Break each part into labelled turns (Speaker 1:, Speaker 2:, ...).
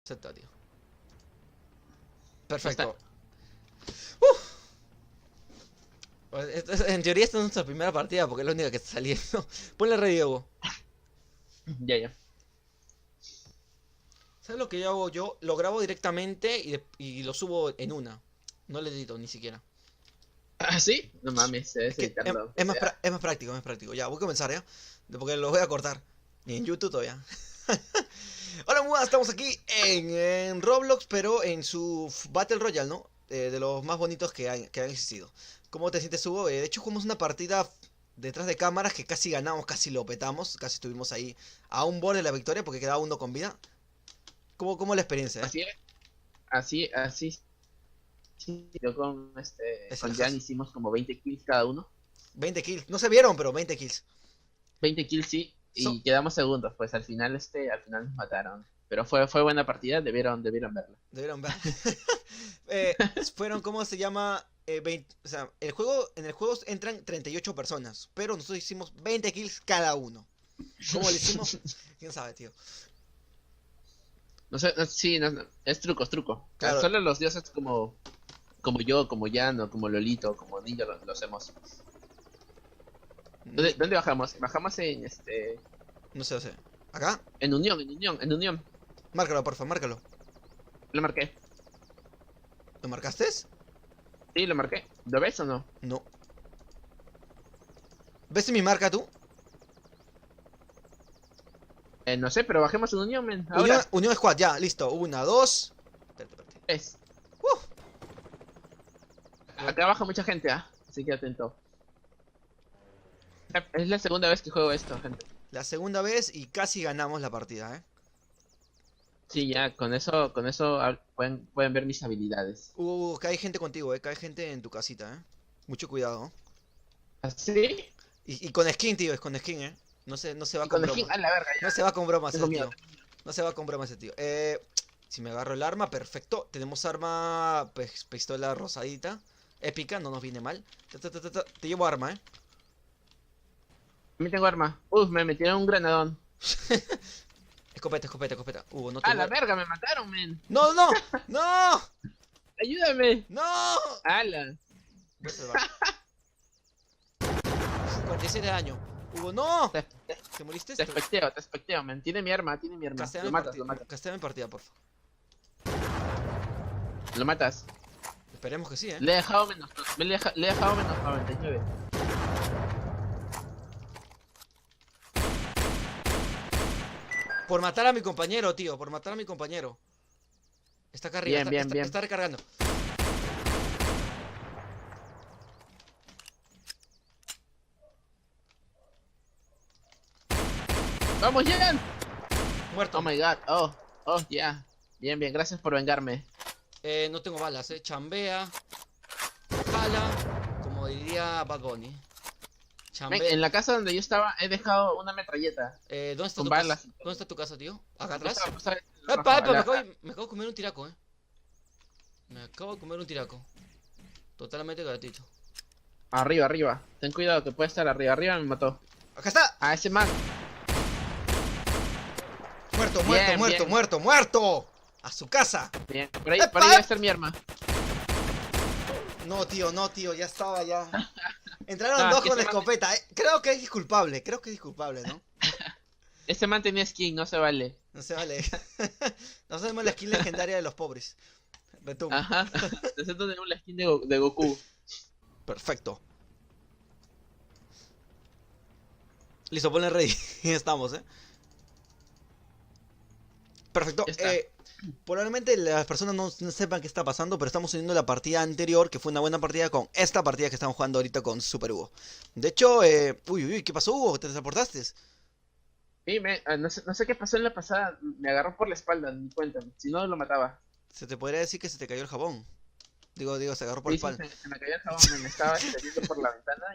Speaker 1: Z, tío.
Speaker 2: Ya
Speaker 1: Perfecto.
Speaker 2: está.
Speaker 1: En teoría esta es nuestra primera partida porque es la única que está saliendo. Ponle re Diego.
Speaker 2: Ya, ya.
Speaker 1: ¿Sabes lo que yo hago? Yo lo grabo directamente y lo subo en una. No le edito ni siquiera.
Speaker 2: ¿Ah, sí? No mames, se debe
Speaker 1: Es que
Speaker 2: editarlo, aunque
Speaker 1: es más,
Speaker 2: sea.
Speaker 1: es más práctico, es más práctico. Ya, voy a comenzar, ¿ya? Porque lo voy a cortar. Ni en YouTube todavía. Hola, Mua, estamos aquí en Roblox, pero en su Battle Royale, ¿no? De los más bonitos que han existido. ¿Cómo te sientes, Hugo? De hecho, jugamos una partida detrás de cámaras que casi ganamos, casi lo petamos. Casi estuvimos ahí a un borde de la victoria porque quedaba uno con vida. ¿Cómo la experiencia,
Speaker 2: Así es, así, sí. Yo
Speaker 1: Es el
Speaker 2: con Jan
Speaker 1: has.
Speaker 2: hicimos como 20 kills cada uno.
Speaker 1: 20 kills. No se vieron, pero 20 kills.
Speaker 2: 20 kills sí,
Speaker 1: So-
Speaker 2: y quedamos segundos, pues al final nos mataron. Pero fue buena partida, debieron verla.
Speaker 1: Debieron ver. Fueron, ¿cómo se llama? O sea, en el juego entran 38 personas, pero nosotros hicimos 20 kills cada uno. ¿Cómo lo hicimos? ¿Quién sabe, tío?
Speaker 2: No sé, sí, es truco, es truco.
Speaker 1: Claro,
Speaker 2: Solo los dioses como yo, como Jan, o como Lolito, como Ninja lo hacemos.
Speaker 1: ni-
Speaker 2: ¿Dónde bajamos? Bajamos
Speaker 1: no sé, no sé. ¿Acá?
Speaker 2: en Unión.
Speaker 1: Márcalo, porfa, márcalo.
Speaker 2: Lo marqué.
Speaker 1: ¿Lo marcaste?
Speaker 2: Sí, lo marqué. ¿Lo ves o no?
Speaker 1: No. ¿Ves mi marca tú?
Speaker 2: No sé, pero bajemos en Unión, men. Ahora
Speaker 1: Unión Squad, ya, listo. Una, dos. Espérate, espérate.
Speaker 2: es.
Speaker 1: Uh,
Speaker 2: Acá baja mucha gente, ¿ah? Así que atento. Es la segunda vez que juego esto, gente.
Speaker 1: la segunda vez y casi ganamos la partida, ¿eh?
Speaker 2: Sí, ya, con eso pueden ver mis habilidades.
Speaker 1: Que hay gente contigo, que hay gente en tu casita, Mucho cuidado.
Speaker 2: ¿Así?
Speaker 1: Y con skin, tío, es con skin, no se va
Speaker 2: Y
Speaker 1: con
Speaker 2: con skin,
Speaker 1: broma.
Speaker 2: a la verga,
Speaker 1: No
Speaker 2: ya.
Speaker 1: se va con bromas
Speaker 2: Tengo
Speaker 1: ese
Speaker 2: miedo.
Speaker 1: tío. No se va con bromas ese tío. Si me agarro el arma, perfecto. Tenemos arma, pistola rosadita. Épica, no nos viene mal. Te llevo arma,
Speaker 2: También tengo arma. Uf, me metieron un granadón.
Speaker 1: Escopeta, escopeta, escopeta. No te
Speaker 2: A la
Speaker 1: mueras.
Speaker 2: verga, me mataron, men.
Speaker 1: ¡No, no! ¡No!
Speaker 2: Ayúdame.
Speaker 1: ¡No!
Speaker 2: Ala.
Speaker 1: Voy a salvar. 47 de daño. No.
Speaker 2: Te, te,
Speaker 1: ¿Te moriste?
Speaker 2: te especteo, men. Tiene mi arma.
Speaker 1: Casteame
Speaker 2: Lo
Speaker 1: en
Speaker 2: matas,
Speaker 1: partida.
Speaker 2: lo matas.
Speaker 1: Casteame en partida, porfa.
Speaker 2: Lo matas.
Speaker 1: Esperemos que sí,
Speaker 2: Le he dejado menos, le he dejado menos 99.
Speaker 1: Por matar a mi compañero, tío. Por matar a mi compañero. Está acá arriba.
Speaker 2: Bien.
Speaker 1: Está recargando.
Speaker 2: ¡Vamos, Jan!
Speaker 1: Muerto.
Speaker 2: Oh my god. Oh, ya. Bien, gracias por vengarme.
Speaker 1: No tengo balas, Chambea. Jala. Como diría Bad Bunny.
Speaker 2: Men,
Speaker 1: Chambea.
Speaker 2: en la casa donde yo estaba he dejado una metralleta.
Speaker 1: ¿Dónde está
Speaker 2: Con
Speaker 1: tu
Speaker 2: balas.
Speaker 1: casa? ¿Dónde está tu casa, tío? ¿Acá atrás?
Speaker 2: Rojo,
Speaker 1: ¡Epa, epa!
Speaker 2: la-
Speaker 1: Me acabo de comer un tiraco, Me acabo de comer un tiraco. Totalmente gratuito.
Speaker 2: Arriba. Ten cuidado que puede estar arriba. Arriba me mató.
Speaker 1: ¡Acá está!
Speaker 2: A ese man.
Speaker 1: ¡Muerto,
Speaker 2: Bien,
Speaker 1: muerto,
Speaker 2: bien.
Speaker 1: muerto, muerto! ¡A su casa!
Speaker 2: Bien.
Speaker 1: ¡Epa!
Speaker 2: Por ahí va a estar mi arma.
Speaker 1: No, tío, ya estaba, ya. Entraron
Speaker 2: No,
Speaker 1: dos
Speaker 2: es que
Speaker 1: con
Speaker 2: ese man-
Speaker 1: escopeta, Creo que es disculpable, ¿no?
Speaker 2: Ese man tenía skin, no se vale.
Speaker 1: No se vale. Nos vemos la skin legendaria de los pobres. Retum.
Speaker 2: Ajá. Nosotros tenemos la skin de Goku.
Speaker 1: Perfecto. Listo, ponle ready. Estamos, Perfecto.
Speaker 2: Ya está.
Speaker 1: Probablemente las personas no sepan qué está pasando, pero estamos uniendo la partida anterior, que fue una buena partida, con esta partida que estamos jugando ahorita con Super Hugo. De hecho, uy, ¿qué pasó, Hugo? ¿Te transportaste?
Speaker 2: Sí, no sé qué pasó en la pasada. Me agarró por la espalda, ni cuenta. Si no, lo mataba.
Speaker 1: Se te podría decir que se te cayó el jabón. Digo, se agarró por
Speaker 2: Sí,
Speaker 1: el palo.
Speaker 2: se me cayó el jabón, me estaba saliendo por la ventana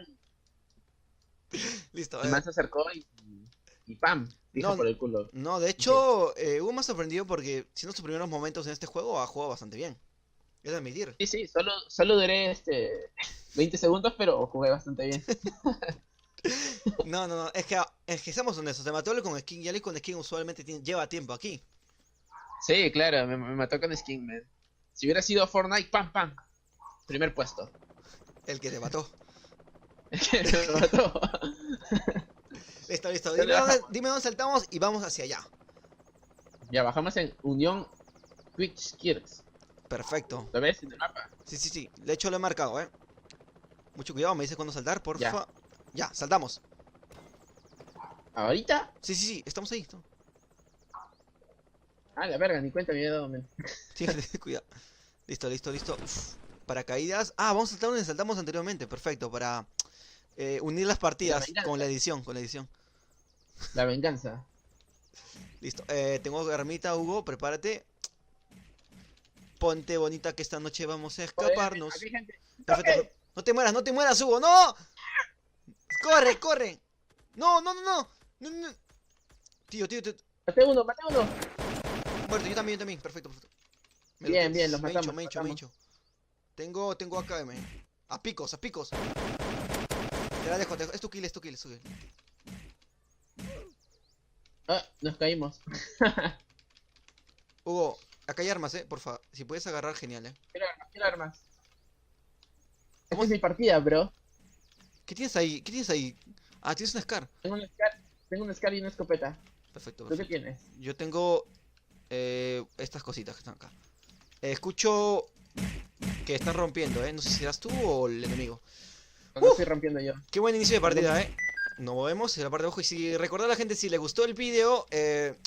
Speaker 1: Listo,
Speaker 2: el man se acercó y ¡pam! Dijo
Speaker 1: No,
Speaker 2: por el culo.
Speaker 1: no, de hecho, Hugo me ha sorprendido porque siendo sus primeros momentos en este juego ha jugado bastante bien. Es de admitir.
Speaker 2: Sí, solo duré 20 segundos, pero jugué bastante bien.
Speaker 1: No, es que seamos honestos, de Mateo con skin y Ale con skin usualmente lleva tiempo aquí.
Speaker 2: Sí, claro, me mató con skin, man. Si hubiera sido Fortnite, pam, pam. Primer puesto.
Speaker 1: El que te mató.
Speaker 2: Me mató.
Speaker 1: Listo, listo.
Speaker 2: ¿Dónde bajamos?
Speaker 1: Dime dónde saltamos y vamos hacia allá.
Speaker 2: Ya bajamos en Unión Quick Skills.
Speaker 1: Perfecto.
Speaker 2: ¿Lo ves en el mapa?
Speaker 1: Sí, sí, sí. De hecho lo he marcado, Mucho cuidado, me dices cuándo saltar,
Speaker 2: Ya.
Speaker 1: porfa. Ya, saltamos.
Speaker 2: ¿Ahorita?
Speaker 1: Sí, sí, sí, estamos ahí.
Speaker 2: Ah, la verga, ni cuenta me había dado, man.
Speaker 1: Sí, cuidado. Listo, listo, listo. Uf, paracaídas. Ah, vamos a saltar donde saltamos anteriormente. Perfecto, para unir las
Speaker 2: La
Speaker 1: partidas con la
Speaker 2: venganza.
Speaker 1: edición, con la edición.
Speaker 2: La venganza.
Speaker 1: Listo. Tengo ermita, Hugo, prepárate. Ponte bonita que esta noche vamos a
Speaker 2: Joder,
Speaker 1: escaparnos.
Speaker 2: aquí hay gente.
Speaker 1: Perfecto.
Speaker 2: ¡Toque!
Speaker 1: No te mueras, Hugo. ¡No! ¡Corre, corre! No, no, no, no. No, no. Tío, tío, tío.
Speaker 2: Maté uno, maté uno.
Speaker 1: Muerto, yo también, yo también. Perfecto, perfecto.
Speaker 2: Bien, bien, los
Speaker 1: Me hincho,
Speaker 2: matamos,
Speaker 1: me hincho, me hincho. Tengo AKM. A picos, a picos. Te la dejo, es tu kill, es tu kill, es tu kill.
Speaker 2: Ah, nos caímos.
Speaker 1: Hugo, acá hay armas, porfa. Si puedes agarrar, genial,
Speaker 2: Quiero armas, quiero armas. Esta
Speaker 1: ¿Cómo?
Speaker 2: es mi partida, bro.
Speaker 1: ¿Qué tienes ahí? ¿Qué tienes ahí? Ah, tienes un Scar.
Speaker 2: Tengo un Scar y una escopeta.
Speaker 1: Perfecto,
Speaker 2: ¿Tú qué
Speaker 1: perfecto.
Speaker 2: tienes?
Speaker 1: Yo tengo estas cositas que están acá. Escucho que están rompiendo, No sé si serás tú o el enemigo.
Speaker 2: No estoy rompiendo yo.
Speaker 1: Qué buen inicio de partida, Nos movemos en la parte de abajo. Y si recordar a la gente si les gustó el video,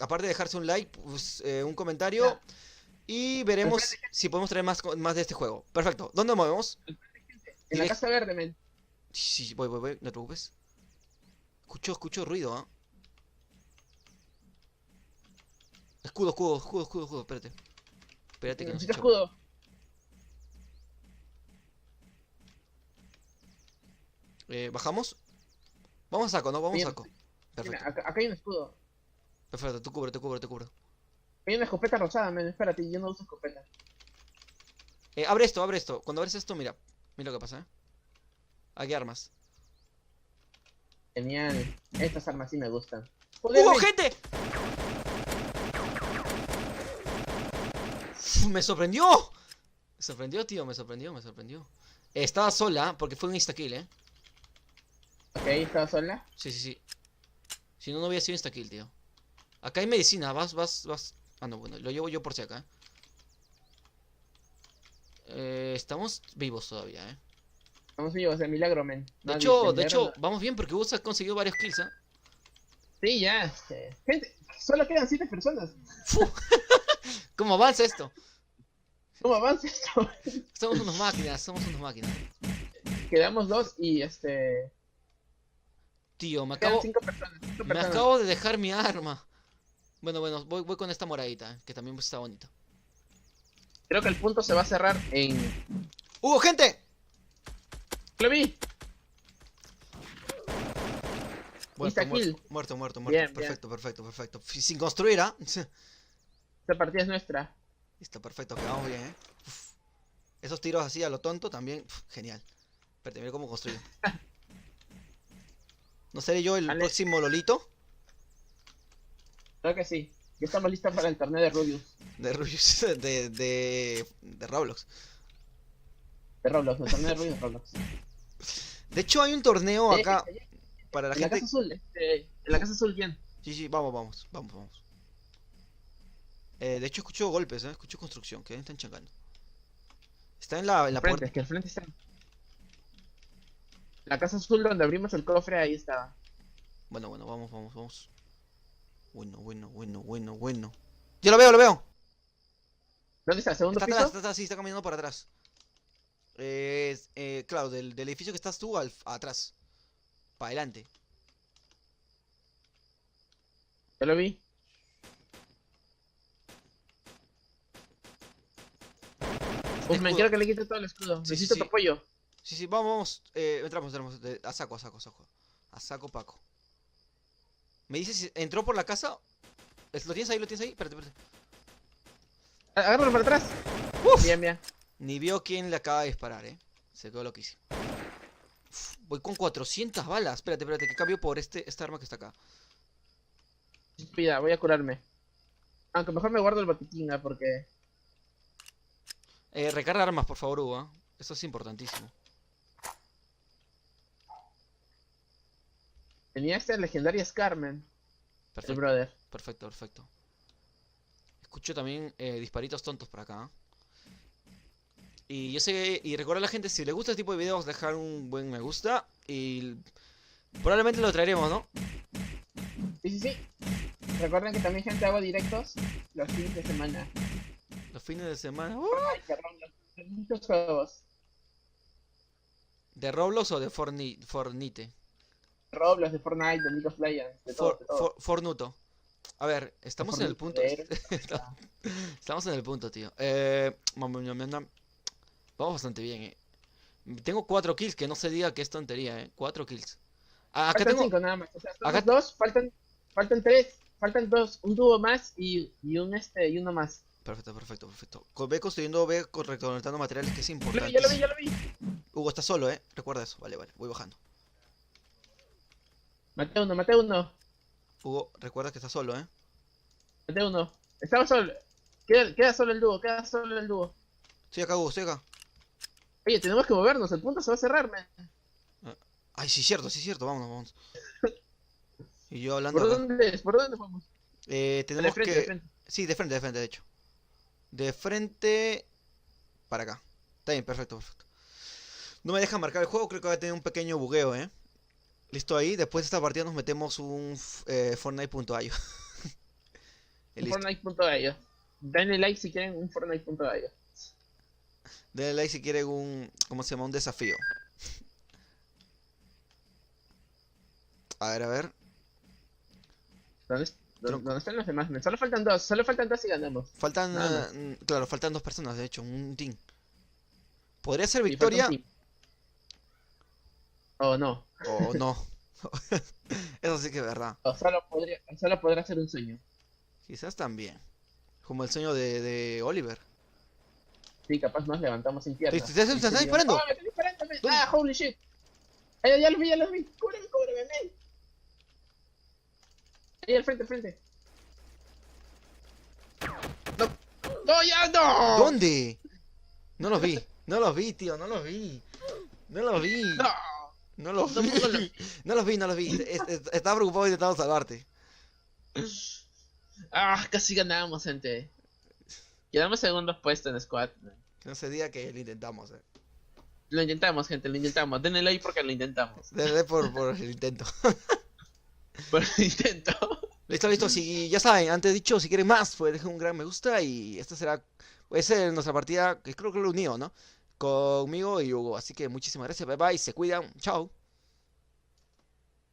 Speaker 1: aparte de dejarse un like, pues, un comentario.
Speaker 2: Ya.
Speaker 1: Y veremos si podemos traer más de este juego. Perfecto. ¿Dónde nos movemos?
Speaker 2: En la casa verde, men.
Speaker 1: Sí, sí, voy, no te preocupes. Escucho ruido, Escudo, espérate. Espérate que no se
Speaker 2: Necesito
Speaker 1: echamos.
Speaker 2: escudo.
Speaker 1: ¿Bajamos? Vamos a saco, ¿no? Vamos a
Speaker 2: Bien.
Speaker 1: saco.
Speaker 2: Mira,
Speaker 1: Perfecto.
Speaker 2: acá hay un escudo.
Speaker 1: Perfecto, tú cubro.
Speaker 2: Hay una escopeta rosada, men. Espérate, yo no uso escopeta.
Speaker 1: Abre esto. Cuando abres esto, mira. Mira lo que pasa, Aquí hay armas.
Speaker 2: Genial. Estas armas sí me gustan. Joder,
Speaker 1: ¡Hugo,
Speaker 2: men.
Speaker 1: gente! ¡Me sorprendió! Me sorprendió, tío, me sorprendió. Estaba sola, porque fue un instakill,
Speaker 2: Ok, ¿estaba sola?
Speaker 1: Sí, sí, sí. Si no, no hubiera sido instakill, tío. Acá hay medicina, vas. Ah, no, bueno, lo llevo yo por si acá. Estamos vivos todavía,
Speaker 2: Estamos vivos, de milagro, men.
Speaker 1: De
Speaker 2: No,
Speaker 1: hecho,
Speaker 2: milagro no.
Speaker 1: vamos bien porque Hugo ha conseguido varios kills,
Speaker 2: Sí, ya. Gente, solo quedan 7 personas.
Speaker 1: ¿Cómo avanza esto?
Speaker 2: ¿Cómo avanza esto?
Speaker 1: Somos unas máquinas.
Speaker 2: Quedamos 2 y
Speaker 1: Tío,
Speaker 2: quedan 5 personas.
Speaker 1: me acabo de dejar mi arma. Bueno, voy con esta moradita, que también está bonita.
Speaker 2: Creo que el punto se va a cerrar en.
Speaker 1: ¡Hugo, gente!
Speaker 2: ¡Lo vi!
Speaker 1: Muerto.
Speaker 2: Bien,
Speaker 1: Perfecto. Sin construir,
Speaker 2: Esta partida es nuestra.
Speaker 1: Listo, perfecto, quedamos bien, Uf. Esos tiros así a lo tonto también, genial. Espérate, mira cómo construyo. ¿No seré yo el
Speaker 2: Vale.
Speaker 1: próximo Lolito?
Speaker 2: Creo que sí. Ya estamos listos para el torneo de Rubius.
Speaker 1: De Rubius, de Roblox.
Speaker 2: De Roblox, el torneo de Rubius de Roblox.
Speaker 1: De hecho, hay un torneo acá para la
Speaker 2: en la
Speaker 1: gente.
Speaker 2: casa azul, en la casa azul, bien.
Speaker 1: Sí, vamos. De hecho, escucho golpes, escucho construcción, que están changando. Está en la
Speaker 2: Frente,
Speaker 1: puerta.
Speaker 2: es que al frente está. La casa azul donde abrimos el cofre, ahí estaba.
Speaker 1: Bueno, vamos. Bueno. Yo lo veo.
Speaker 2: ¿Dónde está? ¿Segundo
Speaker 1: Está
Speaker 2: piso?
Speaker 1: atrás, sí, está caminando para atrás. Claro, del edificio que estás tú atrás. Para adelante.
Speaker 2: Ya lo vi. Pues me
Speaker 1: Escudo.
Speaker 2: quiero que le quite todo el escudo.
Speaker 1: Sí,
Speaker 2: Necesito
Speaker 1: sí.
Speaker 2: tu apoyo.
Speaker 1: Sí, vamos. Entramos. A saco. A saco, Paco. ¿Me dices si entró por la casa? ¿Lo tienes ahí? Espérate.
Speaker 2: Agárralo para atrás.
Speaker 1: ¡Uf!
Speaker 2: Bien.
Speaker 1: Ni vio quién le acaba de disparar, Se quedó loquísimo. Uf, voy con 400 balas. Espérate, que cambio por esta arma que está acá.
Speaker 2: Cuida, voy a curarme. Aunque mejor me guardo el botiquín, porque
Speaker 1: Recarga armas, por favor, Hugo. Eso es importantísimo.
Speaker 2: tenía estas legendarias Carmen, el
Speaker 1: Perfecto,
Speaker 2: brother.
Speaker 1: perfecto, perfecto. Escucho también disparitos tontos por acá. Y yo sé, y recuerda a la gente, si les gusta este tipo de videos, dejar un buen me gusta. Y probablemente lo traeremos, ¿no?
Speaker 2: Sí, sí, sí. Recuerden que también, gente, hago directos los fines de semana.
Speaker 1: Los fines de semana.
Speaker 2: Ay, perdón, muchos juegos.
Speaker 1: ¿De Roblox o de Fornite?
Speaker 2: Roblox, de Fortnite, de League of Legends, de todo, de todo.
Speaker 1: Fornuto. A ver,
Speaker 2: De
Speaker 1: estamos en el
Speaker 2: Fortnite,
Speaker 1: punto.
Speaker 2: de Héroes.
Speaker 1: Estamos en el punto, tío. Vamos bastante bien, Tengo 4 kills, que no se diga que es tontería, 4 kills. Ah, acá
Speaker 2: Faltan
Speaker 1: tengo.
Speaker 2: 5 nada más. O sea,
Speaker 1: Acá.
Speaker 2: somos dos, faltan 3, faltan 2, un dúo más y uno más.
Speaker 1: Perfecto, perfecto, perfecto. Ve construyendo, recolectando materiales, que es
Speaker 2: Ya lo
Speaker 1: importante.
Speaker 2: vi, ya lo vi, ya lo vi.
Speaker 1: Hugo está solo, recuerda eso. Vale, vale, voy bajando.
Speaker 2: Maté uno, maté uno,
Speaker 1: Hugo, recuerda que está solo,
Speaker 2: maté uno. Estaba solo. Queda solo el dúo, queda solo el dúo.
Speaker 1: Estoy acá, Hugo, estoy acá.
Speaker 2: Oye, tenemos que movernos, el punto se va a cerrar, man.
Speaker 1: Ay, sí, cierto, vámonos, vámonos. Y yo hablando
Speaker 2: ¿Por
Speaker 1: acá.
Speaker 2: dónde es? ¿Por dónde vamos?
Speaker 1: Tenemos
Speaker 2: frente,
Speaker 1: que.
Speaker 2: de frente.
Speaker 1: Sí, de frente, de hecho. De frente. Para acá. Está bien, perfecto, perfecto. No me deja marcar el juego, creo que va a tener un pequeño bugueo, Listo ahí, después de esta partida nos metemos un Fortnite.io.
Speaker 2: Un
Speaker 1: Listo.
Speaker 2: Fortnite.io. Denle like si quieren un Fortnite.io.
Speaker 1: Denle like si quieren un. ¿Cómo se llama? Un desafío. A ver, a ver.
Speaker 2: ¿Dónde,
Speaker 1: Tronco.
Speaker 2: dónde están los demás? Solo faltan dos y ganamos.
Speaker 1: Faltan.
Speaker 2: Nada más.
Speaker 1: Claro, faltan 2 personas, de hecho, un team. Podría ser
Speaker 2: Y falta un
Speaker 1: victoria
Speaker 2: team. O no.
Speaker 1: o no. Eso sí que es verdad.
Speaker 2: O solo podrá ser un sueño.
Speaker 1: Quizás también. Como el sueño de Oliver.
Speaker 2: Sí, capaz nos levantamos sin piernas.
Speaker 1: ¿Te estás disparando?
Speaker 2: ¡Oh, me están disparando!
Speaker 1: ¿Dónde?
Speaker 2: ¡Ah, holy shit! Ay, ya los vi, ya los vi. Cúbreme, cúbreme, men. Ahí al frente, al frente. No, no, ya no.
Speaker 1: ¿Dónde? No los vi. No los vi, tío. No los vi. No los vi.
Speaker 2: No.
Speaker 1: No los vi.
Speaker 2: Tampoco los vi.
Speaker 1: No los vi, no los vi. Estaba preocupado y intentaba salvarte.
Speaker 2: Ah, casi ganamos, gente. Quedamos segundos puestos en squad.
Speaker 1: No se diga que lo intentamos,
Speaker 2: Lo intentamos, gente, lo intentamos. Denle like porque lo intentamos.
Speaker 1: Desde por el intento.
Speaker 2: Por el intento.
Speaker 1: Listo, listo. Si ya saben, antes dicho, si quieren más, pues dejen un gran me gusta. Y esta será. Puede ser nuestra partida, que creo que lo unido, ¿no? Conmigo y Hugo. Así que muchísimas gracias. Bye bye. Se cuidan. Chao.